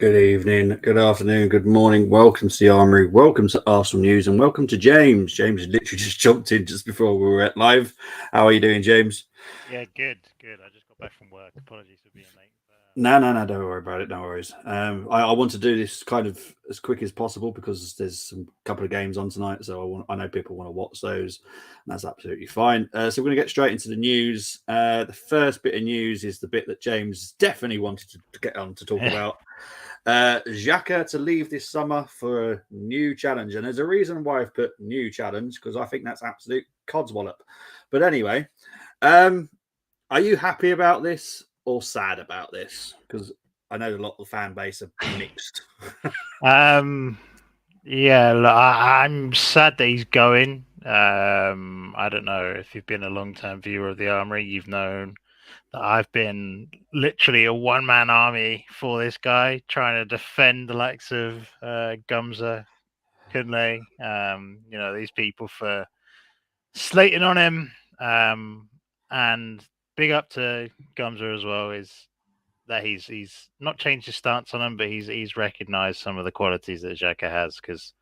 Good evening, good afternoon, good morning. Welcome to the Armoury. Welcome to Arsenal News, and welcome to James. James literally just jumped in just before we were at live. How are you doing, James? Yeah, good, good. I just got back from work. Apologies for being late. No, don't worry about it. No worries. I want to do this kind of as quick as possible because there's some couple of games on tonight, so I know people want to watch those, and that's absolutely fine. So we're going to get straight into the news. The first bit of news is the bit that James definitely wanted to get on to talk about. Xhaka to leave this summer for a new challenge, and there's a reason why I've put new challenge because I think that's absolute codswallop. But anyway, are you happy about this or sad about this? Because I know a lot of the fan base are mixed. um, yeah, look, I'm sad that he's going. I don't know if you've been a long-term viewer of the Armory, you've known that I've been literally a one-man army for this guy, trying to defend the likes of Gumza, Kunle, these people for slating on him. And big up to Gumza as well. Is that he's not changed his stance on him, but he's recognised some of the qualities that Xhaka has. Because,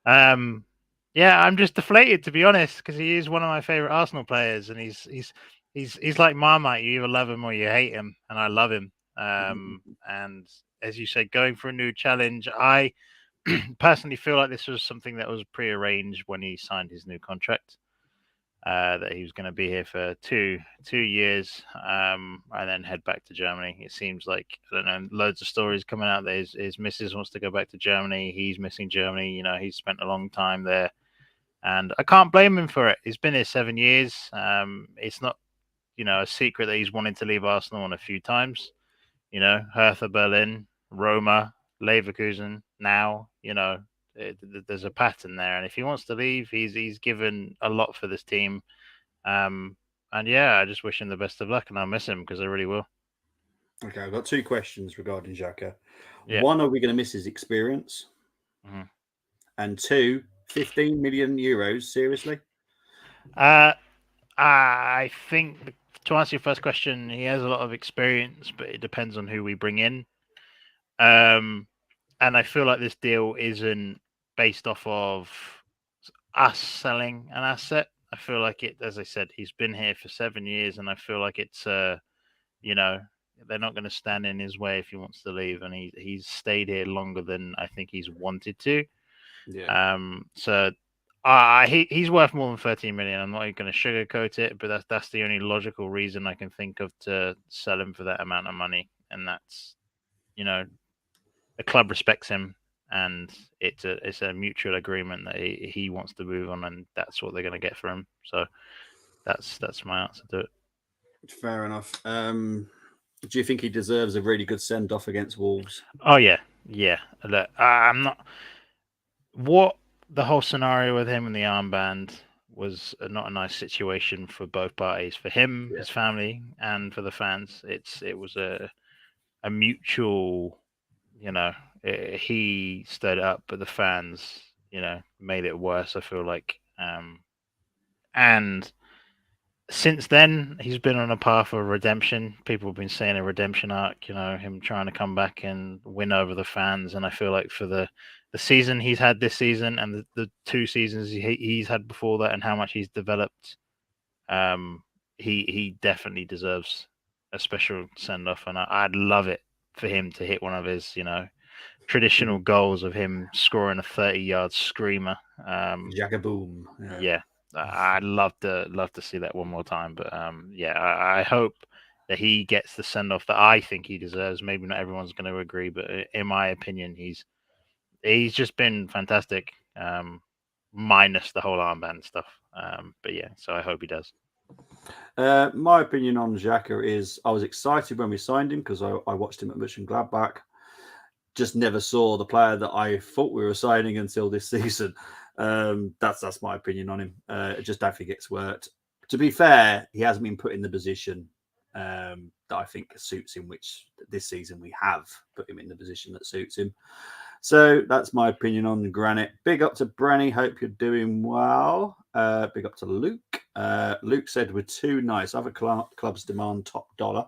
yeah, I'm just deflated to be honest, because he is one of my favourite Arsenal players, and he's like Marmite. You either love him or you hate him, and I love him. And as you said, going for a new challenge, I personally feel like this was something that was prearranged when he signed his new contract. That he was going to be here for two years, and then head back to Germany. It seems like, I don't know, loads of stories coming out that his missus wants to go back to Germany. He's missing Germany. He's spent a long time there, and I can't blame him for it. He's been here 7 years. It's not, a secret that he's wanted to leave Arsenal on a few times. Hertha Berlin, Roma, Leverkusen. Now, there's a pattern there, and if he wants to leave, he's given a lot for this team. And yeah, I just wish him the best of luck, and I'll miss him because I really will. Okay, I've got two questions regarding Xhaka. Yeah. One, are we going to miss his experience? Mhm. And two, 15 million euros, seriously? Uh, I think to answer your first question, he has a lot of experience, but it depends on who we bring in. And I feel like this deal isn't based off of us selling an asset. I feel like it, as I said, he's been here for 7 years, and I feel like it's, you know, they're not going to stand in his way if he wants to leave, and he's stayed here longer than I think he's wanted to. Yeah. So he's worth more than 13 million. I'm not even going to sugarcoat it, but that's the only logical reason I can think of to sell him for that amount of money, and that's, you know, the club respects him, and it's a mutual agreement that he wants to move on, and that's what they're going to get for him. So that's my answer to it. Fair enough. Do you think he deserves a really good send off against Wolves? Oh yeah, yeah. Look, I'm not. What the whole scenario with him and the armband was not a nice situation for both parties, for him, Yeah. his family, and for the fans. It was a mutual, he stood up, but the fans, made it worse. I feel like, and since then he's been on a path of redemption. People have been saying a redemption arc, him trying to come back and win over the fans. And I feel like for the season he's had this season, and the 2 seasons he's had before that, and how much he's developed, um, he definitely deserves a special send off. And I'd love it for him to hit one of his, traditional goals of him scoring a 30-yard screamer. Jagaboom. Yeah. Yeah, I'd love to see that one more time. But yeah, I hope that he gets the send off that I think he deserves. Maybe not everyone's going to agree, but in my opinion, he's just been fantastic. Minus the whole armband stuff. But yeah, so I hope he does. My opinion on Xhaka is I was excited when we signed him because I watched him at Gladbach. Just never saw the player that I thought we were signing until this season. That's my opinion on him. I just don't think it's worked. To be fair, he hasn't been put in the position that I think suits him, which this season we have put him in the position that suits him. So that's my opinion on Granite. Big up to Brenny. Hope you're doing well. Big up to Luke. Luke said we're too nice. Other clubs demand top dollar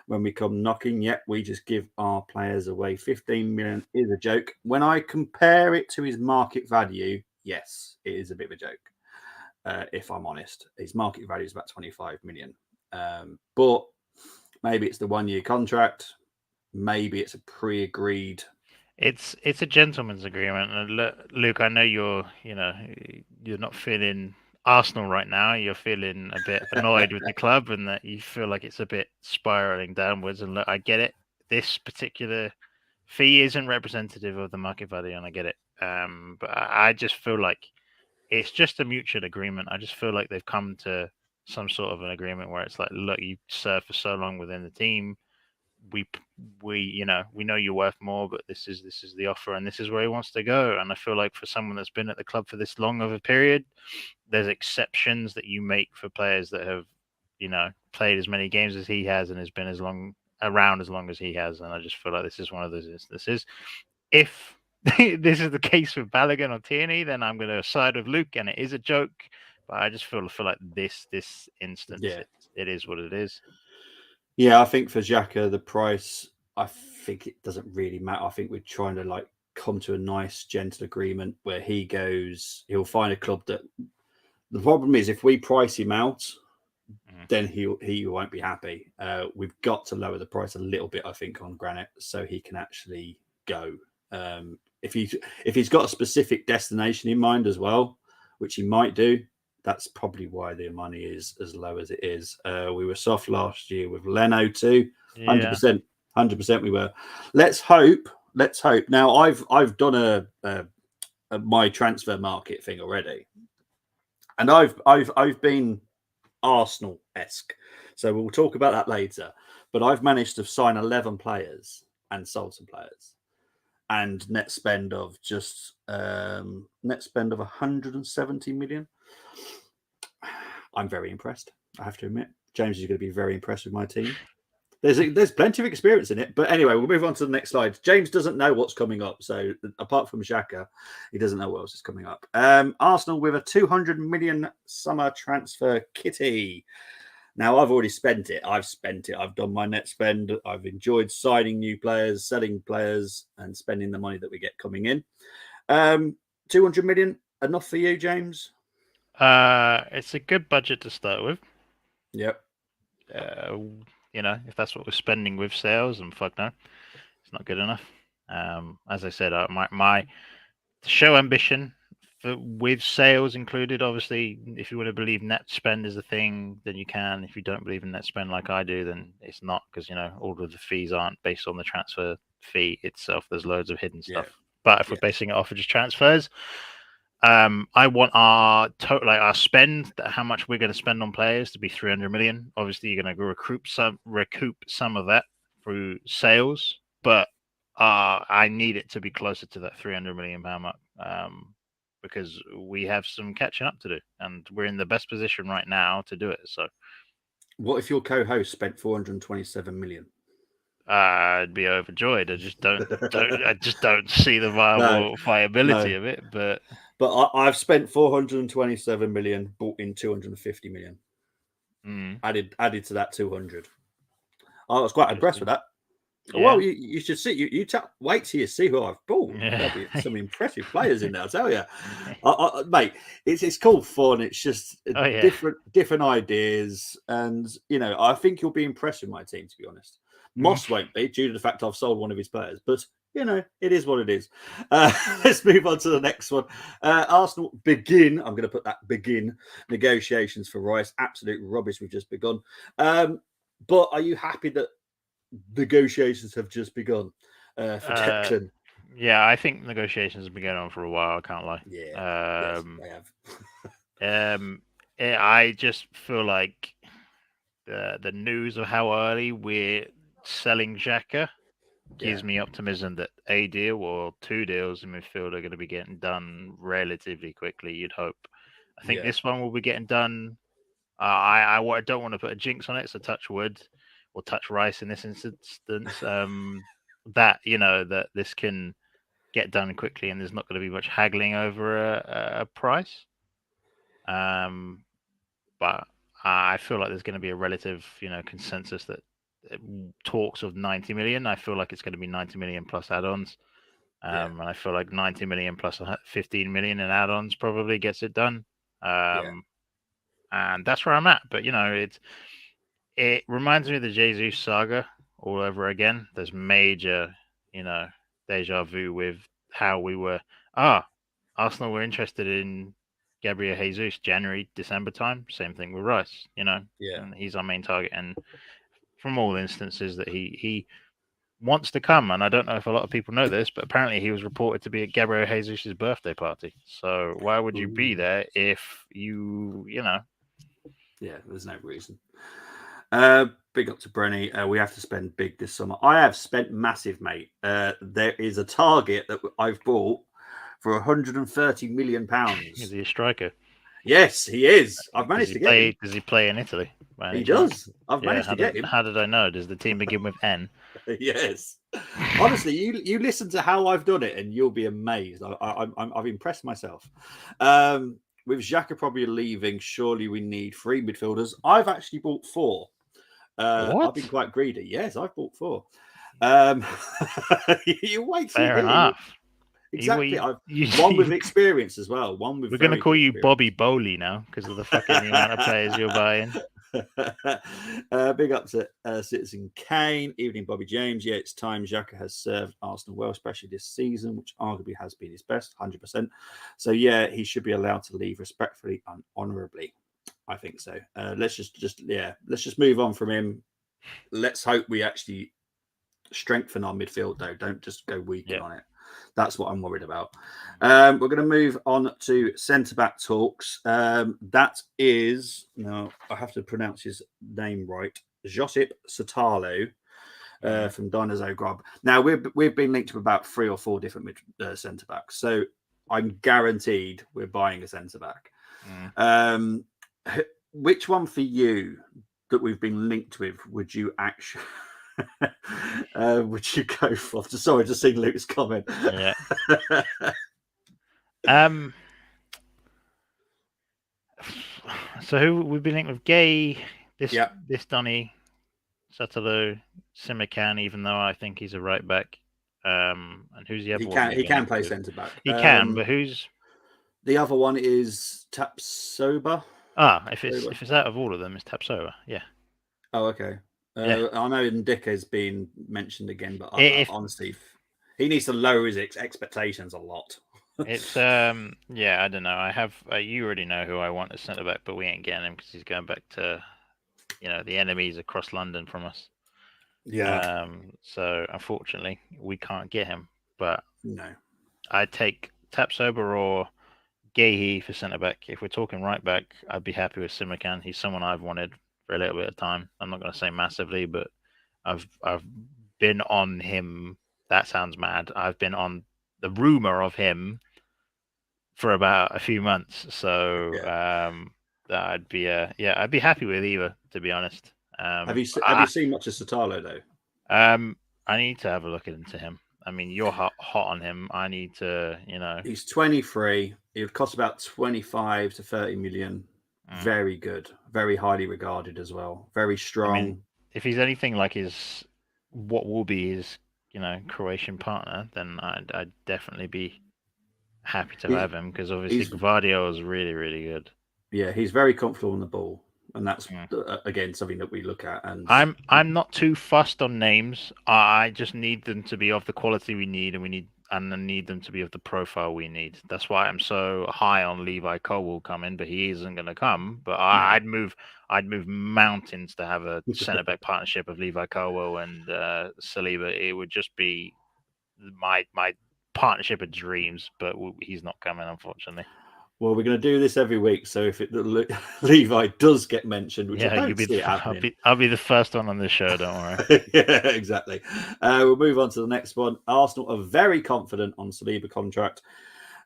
when we come knocking. Yet we just give our players away. 15 million is a joke. When I compare it to his market value, yes, it is a bit of a joke. If I'm honest, his market value is about 25 million. But maybe it's the 1 year contract. Maybe it's a pre-agreed. It's a gentleman's agreement. And Luke, I know you're not feeling Arsenal right now. You're feeling a bit annoyed with the club, and that you feel like it's a bit spiraling downwards. And look, I get it. This particular fee isn't representative of the market value, and I get it. But I just feel like it's just a mutual agreement. I just feel like they've come to some sort of an agreement where it's like, look, you served for so long within the team. We know you're worth more, but this is the offer, and this is where he wants to go. And I feel like for someone that's been at the club for this long of a period, there's exceptions that you make for players that have played as many games as he has and has been around as long as he has. And I just feel like this is one of those instances. If this is the case with Balogun or Tierney, then I'm going to side with Luke, and it is a joke. But I just feel like this instance, it is what it is. Yeah, I think for Xhaka, the price, I think it doesn't really matter. I think we're trying to come to a nice, gentle agreement where he'll find a club that. The problem is if we price him out, then he won't be happy. We've got to lower the price a little bit, I think, on Granite so he can actually go. If he's got a specific destination in mind as well, which he might do, that's probably why the money is as low as it is. We were soft last year with Leno too. 100% we were. Let's hope. Now I've done my transfer market thing already, and I've been Arsenal-esque. So we'll talk about that later. But I've managed to sign 11 players and sold some players, and net spend of 170 million. I'm very impressed, I have to admit. James is going to be very impressed with my team. There's plenty of experience in it. But anyway, we'll move on to the next slide. James doesn't know what's coming up. So apart from Xhaka, he doesn't know what else is coming up. Arsenal with a 200 million summer transfer kitty. Now, I've already spent it. I've done my net spend. I've enjoyed signing new players, selling players, and spending the money that we get coming in. 200 million, enough for you, James? It's a good budget to start with. Yep. If that's what we're spending with sales, and fuck no, it's not good enough. As I said, my show ambition with sales included. Obviously, if you want to believe net spend is a thing, then you can. If you don't believe in net spend like I do, then it's not, because all of the fees aren't based on the transfer fee itself. There's loads of hidden stuff. But if we're basing it off of just transfers, I want our total, our spend, how much we're going to spend on players, to be 300 million. Obviously, you're going to recoup some of that through sales, but I need it to be closer to that 300 million pound mark, because we have some catching up to do, and we're in the best position right now to do it. So, what if your co-host spent 427 million? I'd be overjoyed. I just don't see the viability of it. But I've spent 427 million, bought in 250 million. Added to that 200. I was quite impressed with that. Yeah. Well, you should see. Wait till you see who I've bought. There'll be some impressive players in there, I tell you, mate. It's called fun. It's just different ideas, and I think you'll be impressed with my team. To be honest, Moss won't be, due to the fact I've sold one of his players, but it is what it is. Let's move on to the next one. Arsenal begin. I'm going to put that begin negotiations for Rice. Absolute rubbish. We've just begun. But are you happy that negotiations have just begun for Declan? Yeah, I think negotiations have been going on for a while. I can't lie. Yeah, yes, they have. I just feel like the news of how early we're selling Xhaka gives me optimism that a deal or two deals in midfield are going to be getting done relatively quickly. You'd hope. I think this one will be getting done. I don't want to put a jinx on it, so touch wood or touch rice in this instance. That that this can get done quickly, and there's not going to be much haggling over a price. But I feel like there's going to be a relative, consensus that talks of 90 million. I feel like it's going to be 90 million plus add-ons. And I feel like 90 million plus 15 million in add-ons probably gets it done. And that's where I'm at. But it reminds me of the Jesus saga all over again. There's major, deja vu with how we were. Arsenal were interested in Gabriel Jesus January, December time. Same thing with Rice, and he's our main target. And from all instances that he wants to come, and I don't know if a lot of people know this, but apparently he was reported to be at Gabriel Jesus' birthday party. So why would you be there if you? Yeah, there's no reason. Big up to Brenny. We have to spend big this summer. I have spent massive, mate. There is a target that I've bought for 130 million pounds. Is he a striker? Yes, he is. I've managed to get him. Does he play in Italy? He does. I've managed to get him. How did I know? Does the team begin with N? Yes. Honestly, you listen to how I've done it, and you'll be amazed. I've impressed myself. With Xhaka probably leaving, surely we need 3 midfielders. I've actually bought 4. I've been quite greedy. Yes, I've bought 4. You wait. Fair enough. Exactly. One with experience as well. One with. We're going to call you Bobby Bowley now because of the fucking amount of players you're buying. Big up to Citizen Kane. Evening, Bobby James. Yeah, it's time. Xhaka has served Arsenal well, especially this season, which arguably has been his best, 100%. So yeah, he should be allowed to leave respectfully and honourably. I think so. Let's just move on from him. Let's hope we actually strengthen our midfield, though. Don't just go weaken on it. That's what I'm worried about. We're going to move on to centre-back talks. That is, now I have to pronounce his name right, Josip Satalo from Dino Grub. Now, we've been linked to about 3 or 4 different centre-backs, so I'm guaranteed we're buying a centre-back. Which one for you that we've been linked with would you actually... would you go for? Sorry, just seeing Luke's comment. Yeah. So who we've been linked with? Gay, this Donny, Satalo, Simican, even though I think he's a right back. And who's the other one? He can play centre back. He can, but who's the other one? Is Tapsoba. If it's out of all of them, it's Tapsoba. Yeah. Oh, okay. I know Ndika has been mentioned again, but honestly, he needs to lower his expectations a lot. It's I don't know. I have you already know who I want as centre back, but we ain't getting him because he's going back to the enemies across London from us. Yeah. So unfortunately, we can't get him. But no, I'd take Tapsoba or Gehi for centre back. If we're talking right back, I'd be happy with Simican. He's someone I've wanted for a little bit of time. I'm not going to say massively, but I've been on him. That sounds mad. I've been on the rumor of him for about a few months. So I'd be happy with either, to be honest. Have you seen much of Satalo though? I need to have a look into him. I mean, you're hot on him. I need to, He's 23. He would cost about 25 to 30 million. Very good, very highly regarded as well. Very strong. I mean, if he's anything like what will be his, Croatian partner, then I'd definitely be happy to have him because obviously Gvardiol is really, really good. Yeah, he's very comfortable on the ball, and that's again something that we look at. And I'm not too fussed on names. I just need them to be of the quality we need, and I need them to be of the profile we need. That's why I'm so high on Levi Colwill coming, but he isn't going to come. But I'd move mountains to have a centre back partnership of Levi Colwill and Saliba. It would just be my partnership of dreams. But he's not coming, unfortunately. Well, we're going to do this every week. So if Levi does get mentioned, which I don't see it happening, I'll be the first one on the show. Don't worry. Yeah, exactly. We'll move on to the next one. Arsenal are very confident on Saliba contract.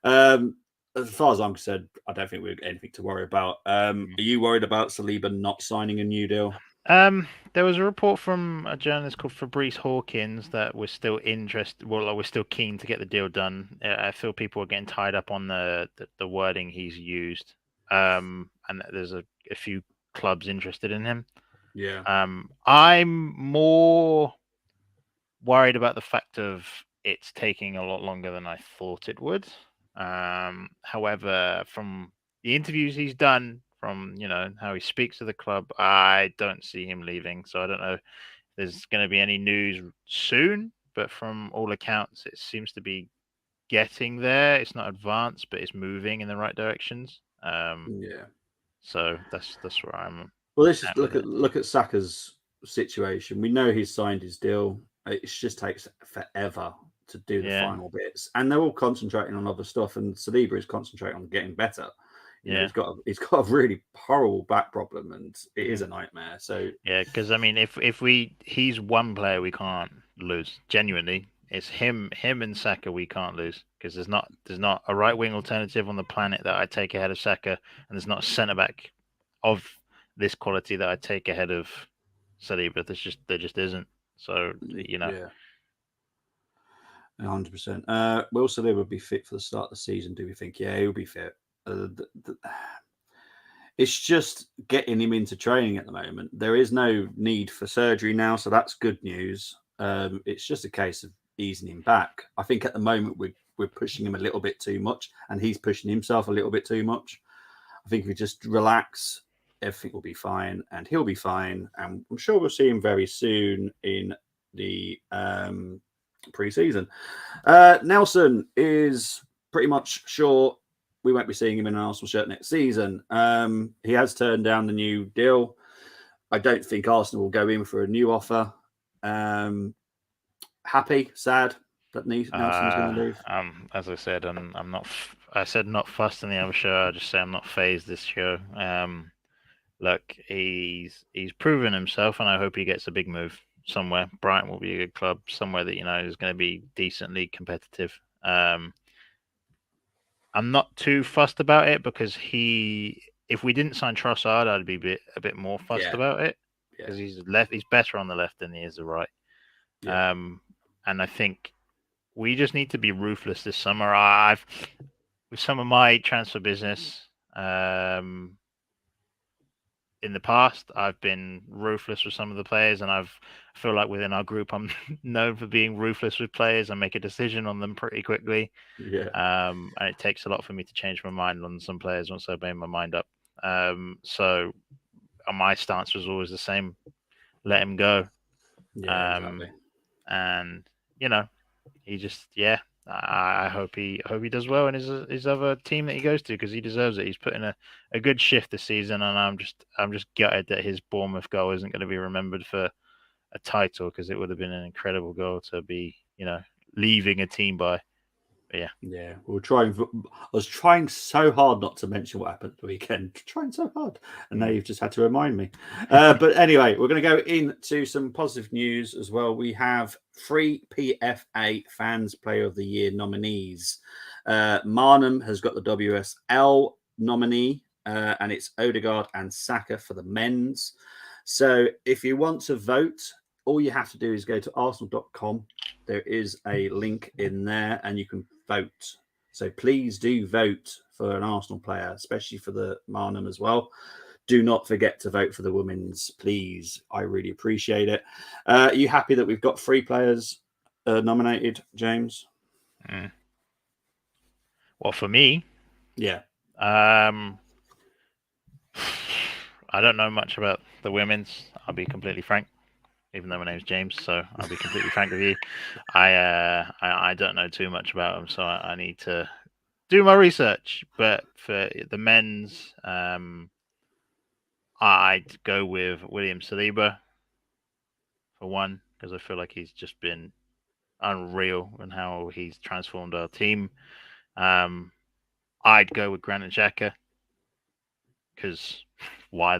As far as I'm concerned, I don't think we've got anything to worry about. Are you worried about Saliba not signing a new deal? There was a report from a journalist called Fabrice Hawkins that we're still interested. Well, like, we're still keen to get the deal done. I feel people are getting tied up on the wording he's used. And that there's a few clubs interested in him. Yeah. I'm more worried about the fact of it's taking a lot longer than I thought it would. However, from the interviews he's done, from how he speaks to the club, I don't see him leaving. So I don't know if there's going to be any news soon. But from all accounts, it seems to be getting there. It's not advanced, but it's moving in the right directions. Yeah. So that's where I'm Well, let's just at with it. look at Saka's situation. We know he's signed his deal. It just takes forever to do the Yeah, final bits, and they're all concentrating on other stuff. And Saliba is concentrating on getting better. yeah. He's got a really horrible back problem, and it is a nightmare. So Yeah, because I mean, if he's one player we can't lose. Genuinely, it's him and Saka we can't lose because there's not a right wing alternative on the planet that I take ahead of Saka, and there's not a centre back of this quality that I take ahead of Saliba. There just isn't. So yeah, 100%. Will Saliba be fit for the start of the season? Do we think? Yeah, he'll be fit. It's just getting him into training at the moment. There is no need for surgery now, so that's good news. It's just a case of easing him back. I think at the moment we're pushing him a little bit too much, and he's pushing himself a little bit too much. I think if we just relax, everything will be fine, and he'll be fine. And I'm sure we'll see him very soon in the pre-season. Nelson is pretty much sure we won't be seeing him in an Arsenal shirt next season. He has turned down the new deal. I don't think Arsenal will go in for a new offer. Happy, sad that Nelson's going to leave. As I said, I'm not. I said not fussed in the other show. I just say I'm not phased this show. Look, he's proven himself, and I hope he gets a big move somewhere. Brighton will be a good club, somewhere that is going to be decently competitive. I'm not too fussed about it because if we didn't sign Trossard, I'd be a bit more fussed Yeah, about it yeah, because he's better on the left than he is the right. yeah, And I think we just need to be ruthless this summer. I've with some of my transfer business. In the past, I've been ruthless with some of the players, and I feel like within our group, I'm known for being ruthless with players. I make a decision on them pretty quickly, yeah, and it takes a lot for me to change my mind on some players once I've made my mind up. So my stance was always the same: let him go. yeah, Um, exactly. and he just I hope he does well in his other team that he goes to because he deserves it. He's put in a good shift this season, and I'm just gutted that his Bournemouth goal isn't going to be remembered for a title because it would have been an incredible goal to be leaving a team by. But yeah. Yeah, we'll try. I was trying so hard not to mention what happened the weekend. Trying so hard, and now Mm. you've just had to remind me. But anyway, we're going to go into some positive news as well. We have three PFA Fans Player of the Year nominees. Marnham has got the WSL nominee, and it's Odegaard and Saka for the men's. So if you want to vote, all you have to do is go to arsenal.com. There is a link in there and you can vote. So please do vote for an Arsenal player, especially for the Marnham as well. Do not forget to vote for the women's, please. I really appreciate it. Are you happy that we've got three players nominated, James? Mm. Well, for me, Yeah. um, I don't know much about the women's. I'll be completely frank. Even though my name's James, so I'll be completely frank with you. I don't know too much about them, so I need to do my research. But for the men's, I'd go with William Saliba for one because I feel like he's just been unreal in how he's transformed our team. Um, I'd go with Granit Xhaka because why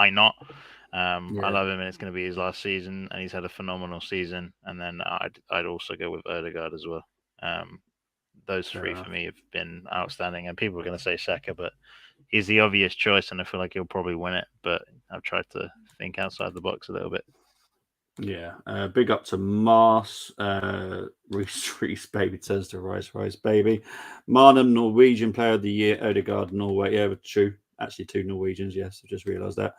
not? I Yeah. love him, and it's going to be his last season, and he's had a phenomenal season. And then I'd also go with Odegaard as well. Um, those Fair three for enough. me have been outstanding. And people are going to say Saka, but he's the obvious choice, and I feel like he'll probably win it. But I've tried to think outside the box a little bit. Yeah, big up to Mars. Reese baby turns to Rice baby. Marnham, Norwegian Player of the Year. Odegaard, Norway. Yeah, true. Actually, 2 Norwegians. Yes, I just realised that.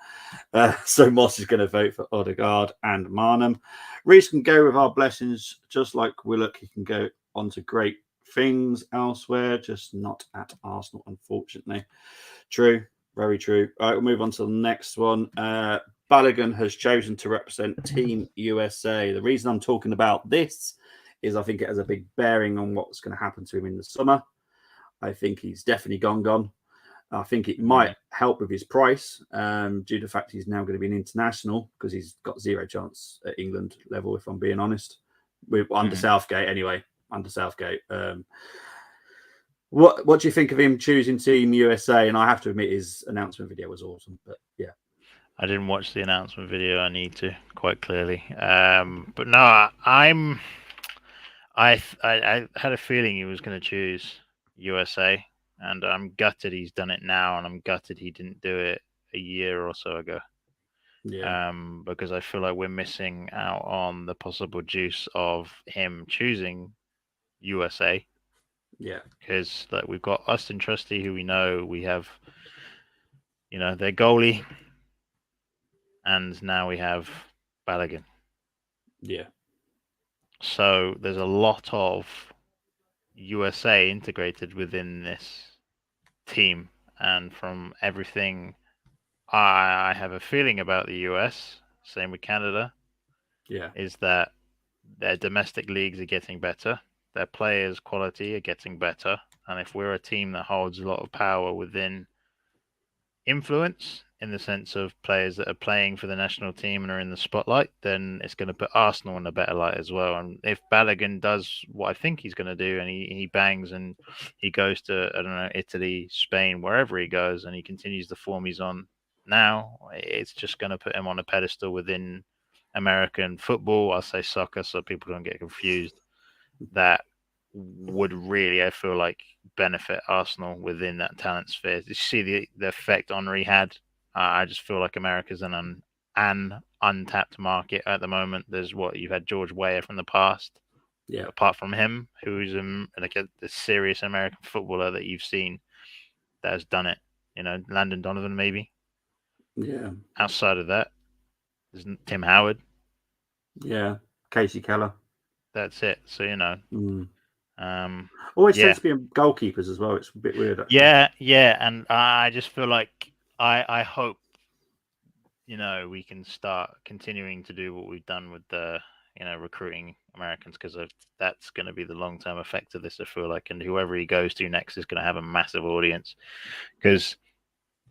So Moss is going to vote for Odegaard and Marnham. Reese can go with our blessings, just like Willock. He can go on to great things elsewhere, just not at Arsenal, unfortunately. True, very true. All right, we'll move on to the next one. Balogun has chosen to represent Team USA. The reason I'm talking about this is I think it has a big bearing on what's going to happen to him in the summer. I think he's definitely gone. I think it might help with his price due to the fact he's now going to be an international because he's got 0 chance at England level, if I'm being honest. We're under Southgate anyway. Under Southgate. What do you think of him choosing Team USA? And I have to admit, his announcement video was awesome. But yeah, I didn't watch the announcement video. I need to, quite clearly. But no, I had a feeling he was going to choose USA, and I'm gutted he's done it now, and I'm gutted he didn't do it a year or so ago. Yeah. Because I feel like we're missing out on the possible juice of him choosing USA. Yeah. Because like we've got Austin Trusty, who we know, we have, their goalie, and now we have Balogun. Yeah. So there's a lot of USA integrated within this team, and from everything I have a feeling about the US, same with Canada, is that their domestic leagues are getting better, their players' quality are getting better, and if we're a team that holds a lot of power within influence, in the sense of players that are playing for the national team and are in the spotlight, then it's going to put Arsenal in a better light as well. And if Balogun does what I think he's going to do, and he bangs and he goes to, I don't know, Italy, Spain, wherever he goes, and he continues the form he's on now, it's just going to put him on a pedestal within American football. I'll say soccer so people don't get confused. That would really, I feel like, benefit Arsenal within that talent sphere. You see the effect Armoury had. I just feel like America's an untapped market at the moment. There's you've had George Weah from the past. Yeah. Apart from him, who's like a serious American footballer that you've seen that has done it. Landon Donovan maybe. Yeah. Outside of that, there's Tim Howard. Yeah. Casey Keller. That's it. So always tends to be goalkeepers as well. It's a bit weird. Actually. Yeah, and I just feel like I hope we can start continuing to do what we've done with the recruiting Americans, because that's going to be the long-term effect of this, I feel like, and whoever he goes to next is going to have a massive audience, because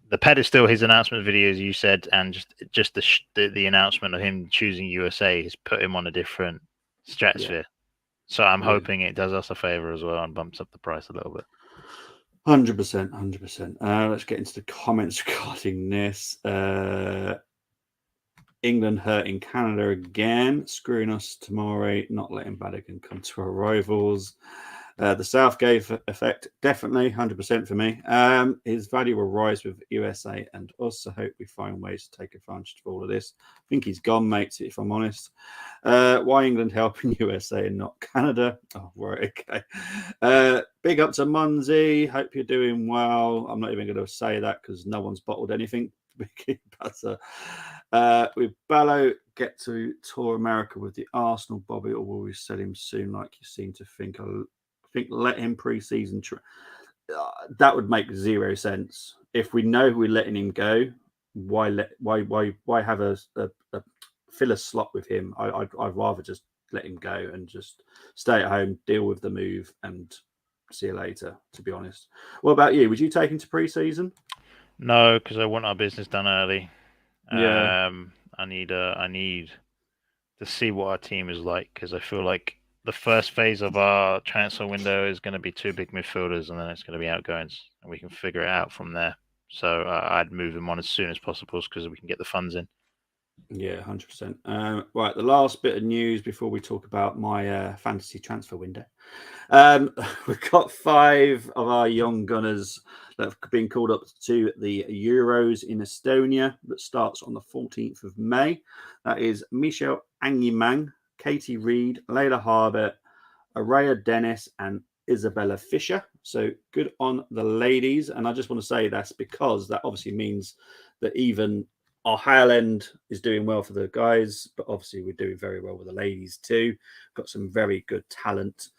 the pedestal, his announcement video, as you said, and just the announcement of him choosing USA has put him on a different stratosphere. Yeah. So I'm hoping it does us a favor as well and bumps up the price a little bit. 100%. Let's get into the comments regarding this. England hurting Canada again, screwing us tomorrow, not letting Balogun come to our rivals. The Southgate effect, definitely 100% for me. His value will rise with USA and us. I hope we find ways to take advantage of all of this. I think he's gone, mates, if I'm honest. Why England helping USA and not Canada? Oh, right, okay. Big up to Munzie. Hope you're doing well. I'm not even going to say that because no one's bottled anything. With Ballo, get to tour America with the Arsenal, Bobby, or will we sell him soon like you seem to think? I think let him pre-season. That would make 0 sense. If we know we're letting him go, why have a fill a slot with him? I'd rather just let him go and just stay at home, deal with the move, and see you later. To be honest, what about you? Would you take him to pre-season? No, because I want our business done early. Yeah. I need to see what our team is like, because I feel like the first phase of our transfer window is going to be 2 big midfielders, and then it's going to be outgoings, and we can figure it out from there. So I'd move him on as soon as possible because we can get the funds in. Yeah, 100%. Right, the last bit of news before we talk about my fantasy transfer window. We've got 5 of our young gunners that have been called up to the Euros in Estonia that starts on the 14th of May. That is Michel Angimang, Katie Reed, Layla Harbert, Araya Dennis, and Isabella Fisher. So good on the ladies. And I just want to say that's because that obviously means that even our Hale end is doing well for the guys, but obviously we're doing very well with the ladies too. Got some very good talent.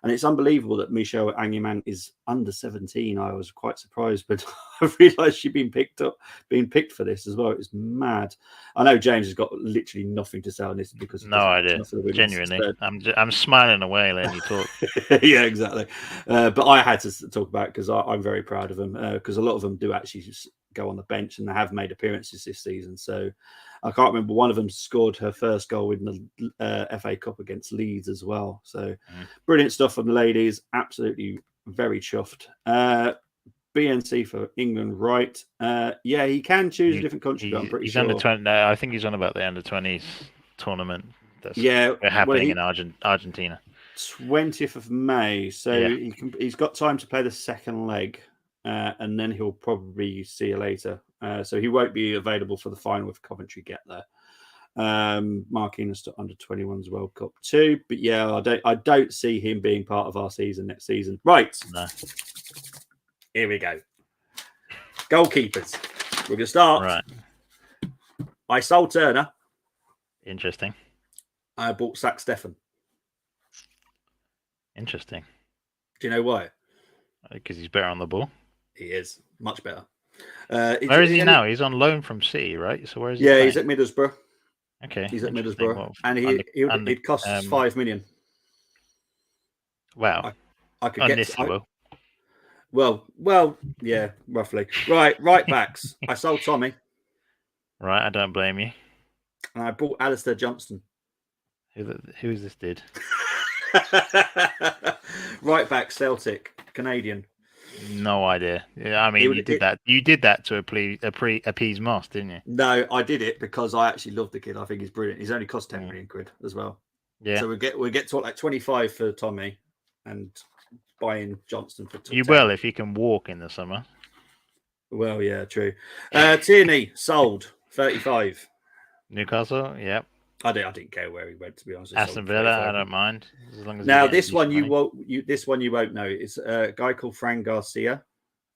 And it's unbelievable that Michelle Angiman is under 17. I was quite surprised, but I realised she'd been picked for this as well. It's mad. I know James has got literally nothing to say on this because No idea. Genuinely, I'm smiling away letting you talk. Yeah, exactly. But I had to talk about it because I'm very proud of them because a lot of them do actually just go on the bench and they have made appearances this season. So I can't remember. One of them scored her first goal in the FA Cup against Leeds as well. So brilliant stuff from the ladies. Absolutely very chuffed. BNC for England, right? Yeah, he can choose a different country, but I'm pretty he's sure. under 20. No, I think he's on about the under 20s tournament that's happening in Argentina. 20th of May. So he's got time to play the second leg. And then he'll probably see you later. So he won't be available for the final if Coventry get there. Marquinhos to under 21s World Cup too. But yeah, I don't see him being part of our season next season. Right. No. Here we go. Goalkeepers. We're gonna start. Right. I sold Turner. Interesting. I bought Sack Stefan. Interesting. Do you know why? Because he's better on the ball. He is much better. Where is he now? He's on loan from City, right? So where is he? Yeah, he's at Middlesbrough. Okay, he's at Middlesbrough, well, and it costs 5 million. Wow, I could get. Well, yeah, roughly. Right backs. I sold Tommy. Right, I don't blame you. And I bought Alistair Johnston. Who is this dude? Right back, Celtic, Canadian. No idea. Yeah, I mean, you did that. You did that to appease Moss, didn't you? No, I did it because I actually love the kid. I think he's brilliant. He's only cost 10 million quid as well. Yeah. So we get to like 25 for Tommy, and buying Johnston for 10. You will if you can walk in the summer. Well, yeah, true. Tierney sold 35. Newcastle, yep. I didn't care where he went, to be honest. Aston Villa, I don't mind. As long as now this one you won't know. It's a guy called Fran Garcia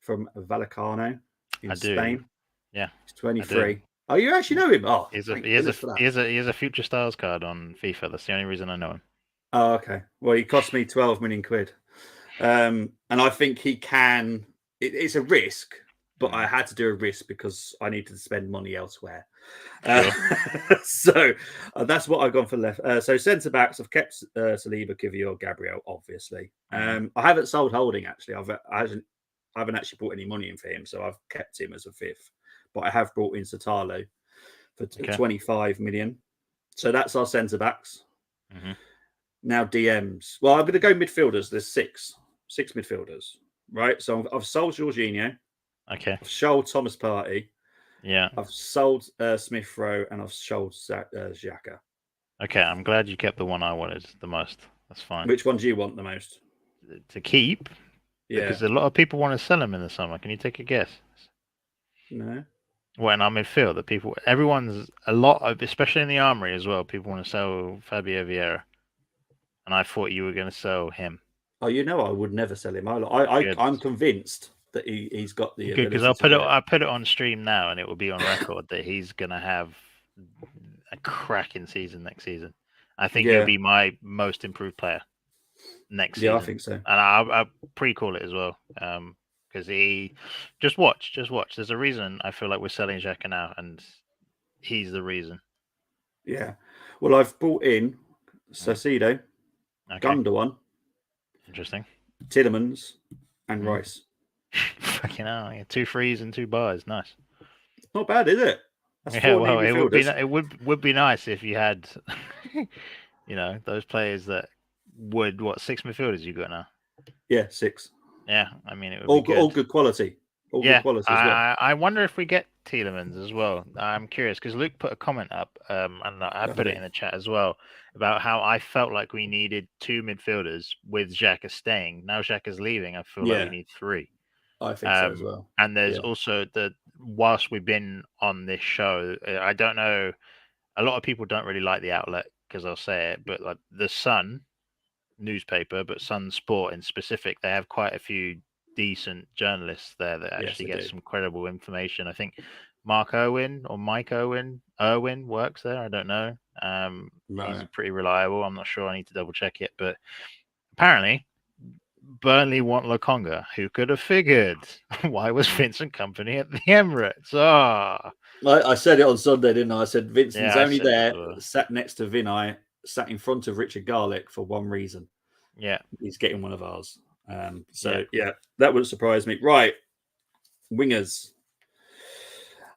from Vallecano in Spain. Yeah, he's 23. Oh, you actually know him? Oh, he has a Future Stars card on FIFA. That's the only reason I know him. Oh, okay. Well, he cost me 12 million quid, and I think he can. It's a risk, but I had to do a risk because I needed to spend money elsewhere. Sure. So that's what I've gone for left. So centre backs, I've kept Saliba, Kivior, Gabriel, obviously. I haven't sold Holding actually. I haven't actually bought any money in for him, so I've kept him as a fifth. But I have brought in Satalo for 25 million. So that's our centre backs. Now DMs. Well, I'm going to go midfielders. There's six midfielders, right? So I've sold Jorginho. Okay. I've sold Thomas Partey. Yeah. I've sold Smith Rowe and I've sold Xhaka. Okay, I'm glad you kept the one I wanted the most. That's fine. Which one do you want the most? To keep? Yeah. Because a lot of people want to sell him in the summer. Can you take a guess? No. Well, in our midfield, especially in the Armoury as well, people want to sell Fabio Vieira. And I thought you were going to sell him. Oh, I would never sell him. I'm convinced that he's got the good, because I put it on stream now, and it will be on record that he's gonna have a cracking season next season. I think he'll be my most improved player next season. Yeah, I think so. And I pre-call it as well, because he just watch. There's a reason I feel like we're selling Xhaka now, and he's the reason. Yeah. Well, I've bought in Sasido, Gundogan, interesting, Tielemans, and Rice. Fucking hell, 2 threes and 2 buys, nice. Not bad, is it? That's it would be nice if you had, those players that would 6 midfielders you got now. Yeah, 6. Yeah, I mean it would be good. All good quality. all good quality as well. I wonder if we get Tielemans as well. I'm curious because Luke put a comment up, and I put it in the chat as well about how I felt like we needed 2 midfielders with Xhaka staying. Now Xhaka's leaving, I feel like we need 3. I think so as well. And there's also whilst we've been on this show, I don't know. A lot of people don't really like the outlet because I'll say it, but like the Sun newspaper, but Sun Sport in specific, they have quite a few decent journalists there that actually get some credible information. I think Mike Owen works there. I don't know. He's pretty reliable. I'm not sure. I need to double check it, but apparently Burnley want Lokonga. Who could have figured? Why was Vincent Company at the Emirates? I said it on Sunday, didn't I? I said Vincent's only there, sat next to Vinay, sat in front of Richard Garlick for one reason. Yeah, he's getting one of ours. That would surprise me. Right, wingers.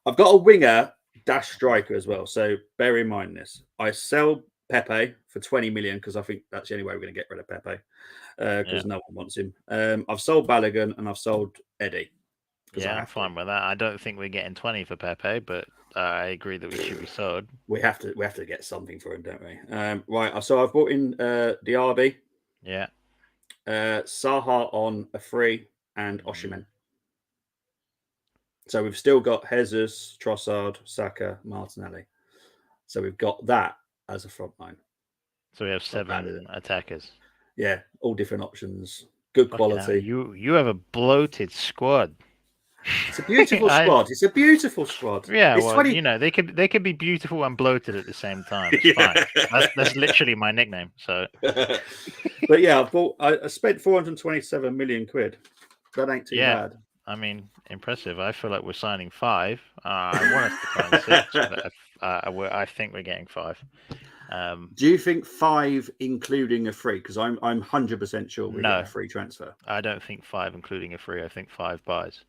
I've got a winger dash striker as well. So bear in mind this. I sell Pepe for 20 million because I think that's the only way we're going to get rid of Pepe because no one wants him. I've sold Balogun and I've sold Eddie. Yeah, I'm fine with that. I don't think we're getting 20 for Pepe, but I agree that we should be sold. We have to get something for him, don't we? Right. So I've brought in Diaby. Yeah. Saha on a free and Osimhen. So we've still got Jesus, Trossard, Saka, Martinelli. So we've got that as a front line. So we have 7 attackers. Yeah, all different options. Good quality. You have a bloated squad. It's a beautiful squad. It's a beautiful squad. Yeah, well, they could be beautiful and bloated at the same time. It's fine. That's literally my nickname. So, but yeah, I spent 427 million quid. That ain't too bad. I mean, impressive. I feel like we're signing 5. I want us to sign 6, but I think we're getting 5. Do you think 5 including a free? Because I'm 100% sure we're getting a free transfer. I don't think 5 including a free. I think 5 buys.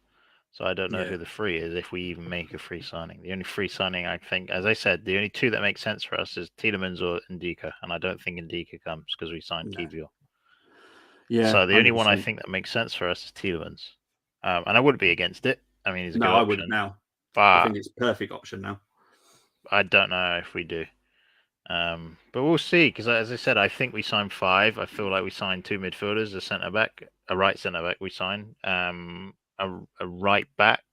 So I don't know who the free is if we even make a free signing. The only free signing, I think, as I said, the only 2 that make sense for us is Tielemans or Ndika, and I don't think Ndika comes because we signed Kivior. Yeah. So the only one I think that makes sense for us is Tielemans, and I wouldn't be against it. I mean, it's a good option. I wouldn't now. But I think it's a perfect option now. I don't know if we do. But we'll see, because as I said, I think we signed 5. I feel like we signed 2 midfielders, a centre back, a right centre back. We signed a right back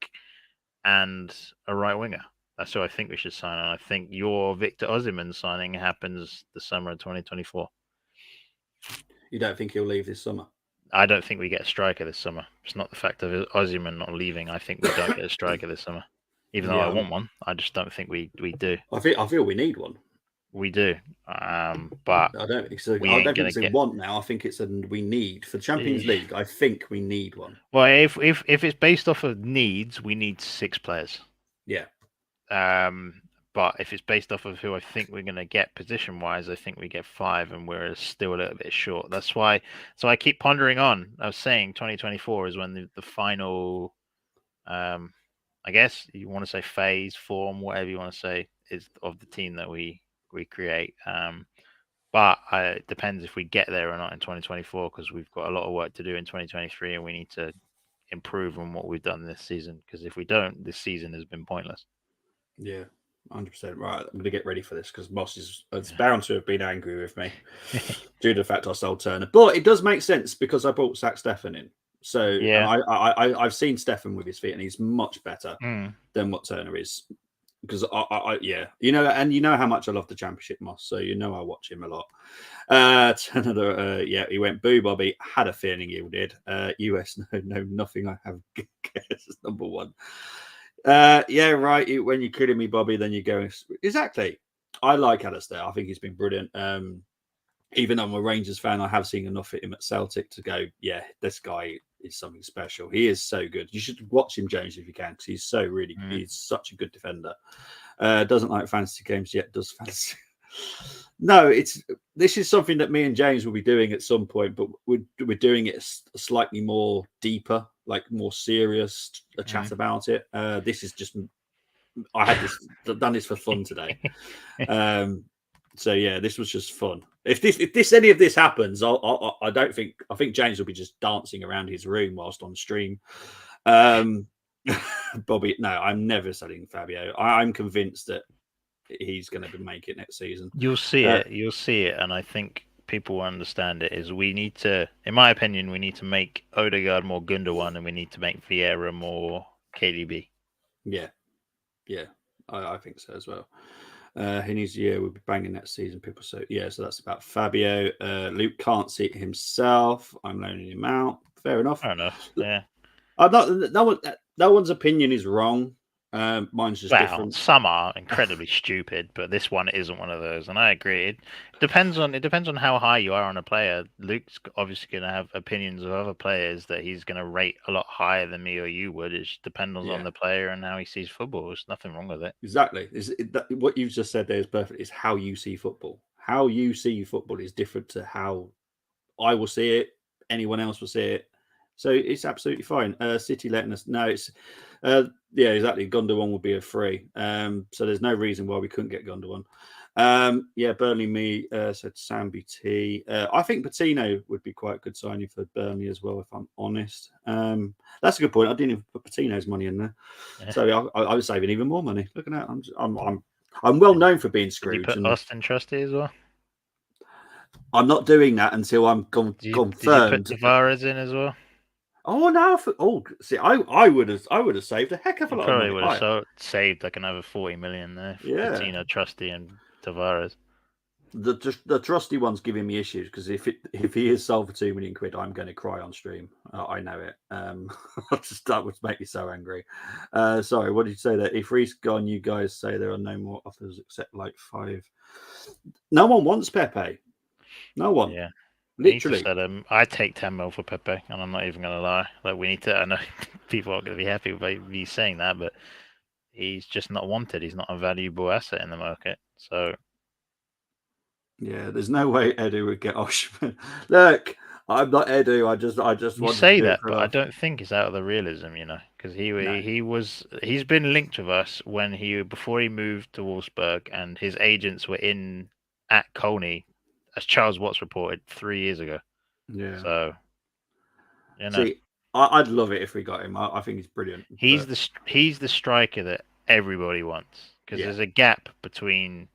and a right winger. That's who I think we should sign. And I think your Victor Osimhen signing happens the summer of 2024. You don't think he'll leave this summer? I don't think we get a striker this summer. It's not the fact of Osimhen not leaving. I think we don't get a striker this summer. Even though I want one, I just don't think we do. I feel we need one. We do, but I don't think it's a want now. I think it's a we need for the Champions League. I think we need one. Well, if it's based off of needs, we need 6 players. Yeah. But if it's based off of who I think we're going to get position wise, I think we get 5, and we're still a little bit short. That's why. So I keep pondering on. I was saying 2024 is when the final, I guess you want to say phase, form, whatever you want to say, is of the team that we create. But it depends if we get there or not in 2024, because we've got a lot of work to do in 2023, and we need to improve on what we've done this season, because if we don't, this season has been pointless. Yeah, 100%. Right, I'm going to get ready for this, because Moss is bound to have been angry with me due to the fact I sold Turner. But it does make sense because I brought Zach Steffen in. So yeah, I've seen Steffen with his feet, and he's much better than what Turner is. Because you know how much I love the Championship, Moss. So you know I watch him a lot. He went boo, Bobby. Had a feeling you did. US, no, nothing. I have guessed number 1. Yeah, right. When you're kidding me, Bobby, then you go exactly. I like Alistair. I think he's been brilliant. Even though I'm a Rangers fan, I have seen enough of him at Celtic to go, yeah, this guy is something special. He is so good. You should watch him, James, if you can, because he's so really, he's such a good defender. Doesn't like fantasy games yet, does fantasy. No, this is something that me and James will be doing at some point, but we're doing it slightly more deeper, like more serious, a chat about it. This is just, I've done this for fun today. So yeah, this was just fun. If any of this happens, I think James will be just dancing around his room whilst on stream. Bobby, no, I'm never selling Fabio. I'm convinced that he's going to make it next season. You'll see it. You'll see it, and I think people will understand it. Is we need to, in my opinion, we need to make Odegaard more Gundogan, and we need to make Vieira more KDB. Yeah, I think so as well. He needs we'll be banging next season. People say, so that's about Fabio. Luke can't see it himself. I'm loaning him out. Fair enough. Fair enough. Yeah. I'm not. No one's opinion is wrong. Mine's just different. Some are incredibly stupid, but this one isn't one of those, and I agree. It depends on how high you are on a player. Luke's obviously going to have opinions of other players that he's going to rate a lot higher than me or you would. It just depends on the player and how he sees football. There's nothing wrong with it. Exactly. What you've just said there is perfect. It's how you see football. How you see football is different to how I will see it. Anyone else will see it. So it's absolutely fine. City letting us know it's exactly. Gundogan will be a free. So there's no reason why we couldn't get Gundogan. Burnley me said Sam BT. I think Patino would be quite a good signing for Burnley as well, if I'm honest. That's a good point. I didn't even put Patino's money in there, so I was saving even more money. Look at that. I'm well known for being Scrooge. Did you put Austin Trusty as well? I'm not doing that until I'm confirmed. Did you put Tavares in as well? Oh no! See, I would have saved a heck of a lot. Probably would have saved like another 40 million there. Patino, Trusty, and Tavares. The Trusty one's giving me issues because if he is sold for £2 million, I'm going to cry on stream. I know it. That would make me so angry. Sorry, what did you say there? If Reece gone, you guys say there are no more offers except like 5. No one wants Pepe. No one. Yeah. Literally. I take 10 mil for Pepe, and I'm not even going to lie. Like, we need to. I know people aren't going to be happy with me saying that, but he's just not wanted. He's not a valuable asset in the market. So, yeah, there's no way Edu would get Oshman. Look, I'm not Edu. I just you say that, but I don't think it's out of the realism, because he's been linked with us before he moved to Wolfsburg, and his agents were at Colney, as Charles Watts reported 3 years ago. Yeah. So, See, I'd love it if we got him. I think he's brilliant. He's the striker that everybody wants, because there's a gap between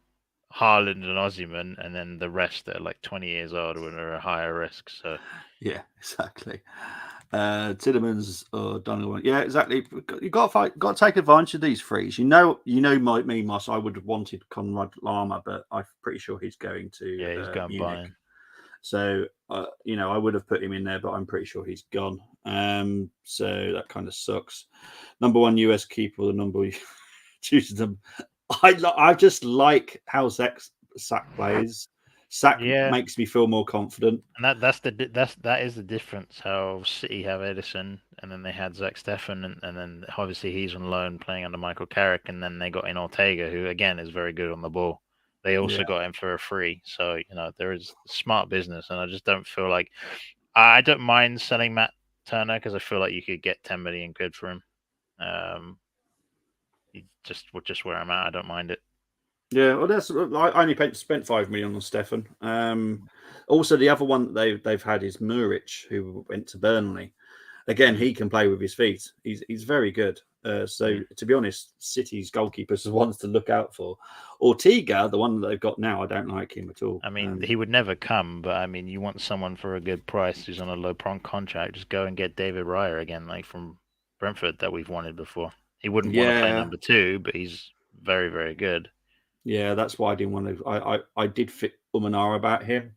Haaland and Osimhen, and then the rest that are like 20 years old and are a higher risk. So yeah, exactly. Tillemans or Donovan. Yeah, exactly. You got to take advantage of these frees. You know, me, Moss. I would have wanted Conrad Lama, but I'm pretty sure he's going to. Yeah, he's going Bayern. So I would have put him in there, but I'm pretty sure he's gone. So that kind of sucks. Number 1 US keeper, the number chooses them. I just like how Sack plays. Sack makes me feel more confident, and that is the difference. How City have Edison, and then they had Zach Steffen, and then obviously he's on loan playing under Michael Carrick, and then they got in Ortega, who again is very good on the ball. They also got him for a free, so there is smart business, and I just don't feel like I don't mind selling Matt Turner because I feel like you could get 10 million quid for him. Just where I'm at, I don't mind it. Yeah, well, I only spent 5 million on Steffen. Also, the other one that they've had is Muric, who went to Burnley. Again, he can play with his feet. He's very good. To be honest, City's goalkeepers are the ones to look out for. Ortega, the one that they've got now, I don't like him at all. I mean, he would never come, but I mean, you want someone for a good price who's on a low contract. Just go and get David Raya again, like from Brentford, that we've wanted before. He wouldn't want to play number 2, but he's very, very good. Yeah, that's why I didn't want to. I did fit Umanara about him,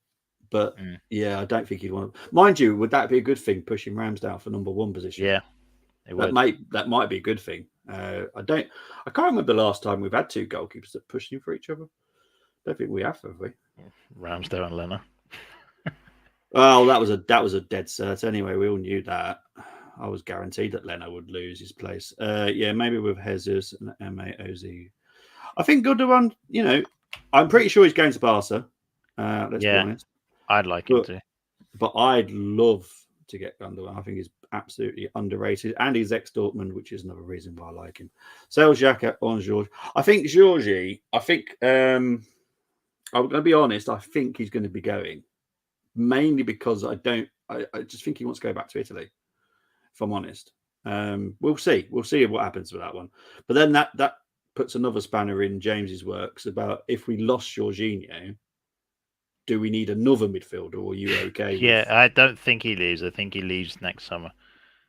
but I don't think he'd want to. Mind you, would that be a good thing, pushing Ramsdale for number 1 position? Yeah, it would. That might be a good thing. I can't remember the last time we've had 2 goalkeepers that pushed him for each other. Don't think we have we? Ramsdale and Leno. Well, that was a dead cert anyway. We all knew that. I was guaranteed that Leno would lose his place. Maybe with Jesus and Maoz. I think Gundogan, I'm pretty sure he's going to Barca. Let's be honest. I'd like him to. But I'd love to get Gundogan. I think he's absolutely underrated. And he's ex-Dortmund, which is another reason why I like him. Sell Xhaka on George. I think Georgie, I'm going to be honest, I think he's going to be going. Mainly because I just think he wants to go back to Italy, if I'm honest. We'll see. We'll see what happens with that one. But then that puts another spanner in James's works about if we lost Jorginho, do we need another midfielder, or are you okay with... I don't think he leaves. I think he leaves next summer.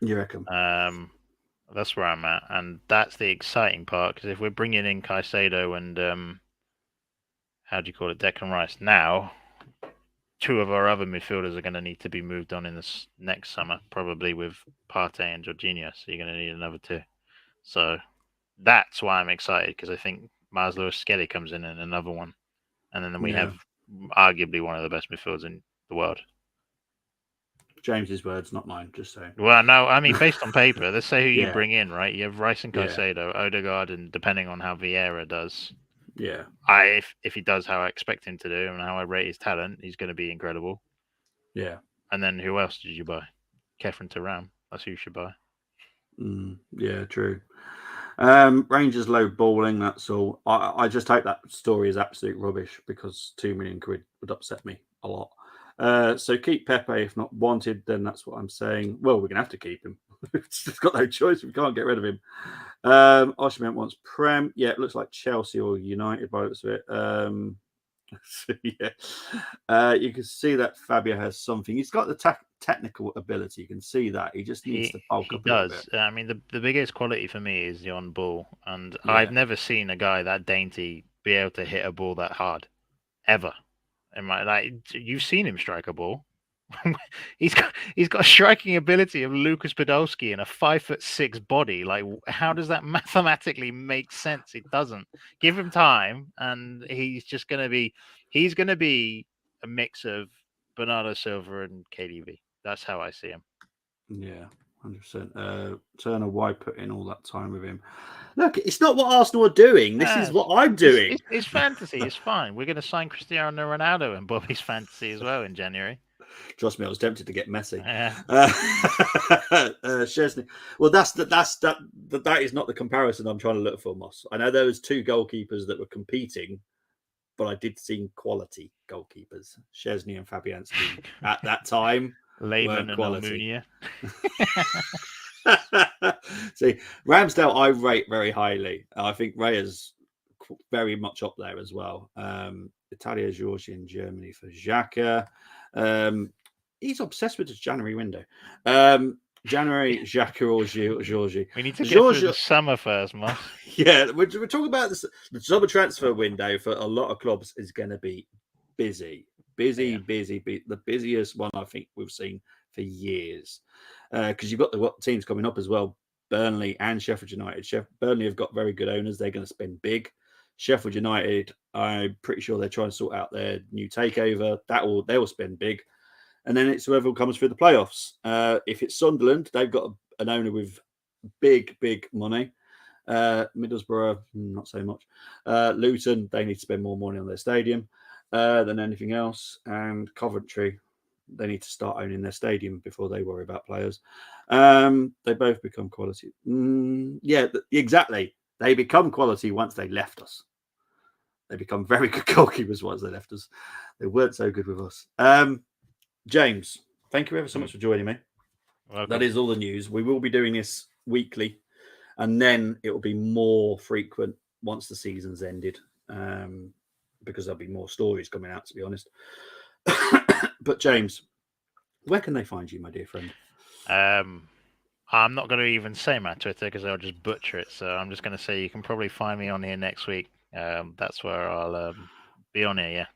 You reckon? That's where I'm at, and that's the exciting part, because if we're bringing in Caicedo and how do you call it, Declan Rice now, two of our other midfielders are going to need to be moved on in this next summer, probably with Partey and Jorginho. So you're going to need another two. So that's why I'm excited, because I think Miles Lewis-Skelly comes in and another one, and then we have arguably one of the best midfielders in the world. James's words, not mine, just saying. Well, no, I mean, based on paper, let's say who you Yeah. bring in, right? You have Rice and Caicedo, Odegaard, and depending on how Vieira does, if he does how I expect him to do and how I rate his talent, he's going to be incredible. Yeah. And then who else did you buy? Kefren Turam. That's who you should buy. Yeah, true. Rangers low balling, that's all. I just hope that story is absolute rubbish, because 2 million quid would upset me a lot. So keep Pepe if not wanted, then that's what I'm saying. Well, we're going to have to keep him. We've got no choice. We can't get rid of him. Osimhen wants Prem. Yeah, it looks like Chelsea or United by the looks of it. So, you can see that Fabio has something. He's got the technical ability. You can see that. He just needs to bulk up a little bit. I mean, the biggest quality for me is the on ball. And I've never seen a guy that dainty be able to hit a ball that hard, ever. You've seen him strike a ball. he's got striking ability of Lucas Podolski and a 5'6" body. Like, how does that mathematically make sense? It doesn't. Give him time, and he's gonna be a mix of Bernardo Silva and KDB. That's how I see him. Yeah, 100%. Turner, why put in all that time with him? Look, it's not what Arsenal are doing. This is what I'm doing. It's fantasy. It's fine. We're going to sign Cristiano Ronaldo in Bobby's fantasy as well in January. Trust me, I was tempted to get Messi. Yeah. Szczesny. Well, that is not the comparison I'm trying to look for, Moss. I know there was 2 goalkeepers that were competing, but I did see quality goalkeepers. Szczesny and Fabianski at that time. Lehman and Almunia. See, Ramsdale I rate very highly. I think Raya's very much up there as well. Italia, Georgia in Germany for Xhaka. He's obsessed with this January window. January, Xhaka or Georgie. We need to get through the summer first, Moss. Yeah, we're talking about this. The summer transfer window for a lot of clubs is going to be busy. Busy. The busiest one I think we've seen for years. Because you've got the teams coming up as well. Burnley and Sheffield United. Burnley have got very good owners. They're going to spend big. Sheffield United, I'm pretty sure they're trying to sort out their new takeover. They will spend big. And then it's whoever comes through the playoffs. If it's Sunderland, they've got an owner with big money. Middlesbrough, not so much. Luton, they need to spend more money on their stadium than anything else. And Coventry, they need to start owning their stadium before they worry about players. They both become quality. Yeah, exactly. They become quality once they left us. They become very good goalkeepers once they left us. They weren't so good with us. James, thank you ever so much for joining me. Welcome. That is all the news. We will be doing this weekly, and then it will be more frequent once the season's ended, because there'll be more stories coming out, to be honest. But James, where can they find you, my dear friend? I'm not going to even say my Twitter because I'll just butcher it. So I'm just going to say you can probably find me on here next week. That's where I'll be on here, yeah.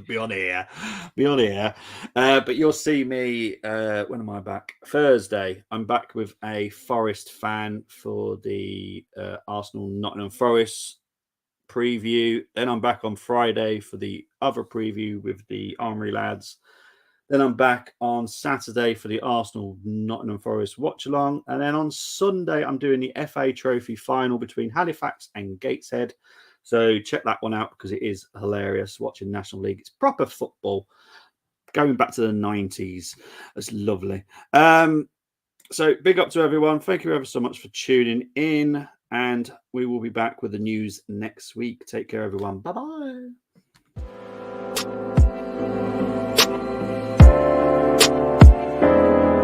Be on here. But you'll see me, when am I back? Thursday. I'm back with a Forest fan for the Arsenal Nottingham Forest preview. Then I'm back on Friday for the other preview with the Armoury lads. Then I'm back on Saturday for the Arsenal Nottingham Forest watch along. And then on Sunday, I'm doing the FA Trophy final between Halifax and Gateshead. So check that one out because it is hilarious watching National League. It's proper football going back to the 90s. It's lovely. So big up to everyone. Thank you ever so much for tuning in. And we will be back with the news next week. Take care, everyone. Bye-bye.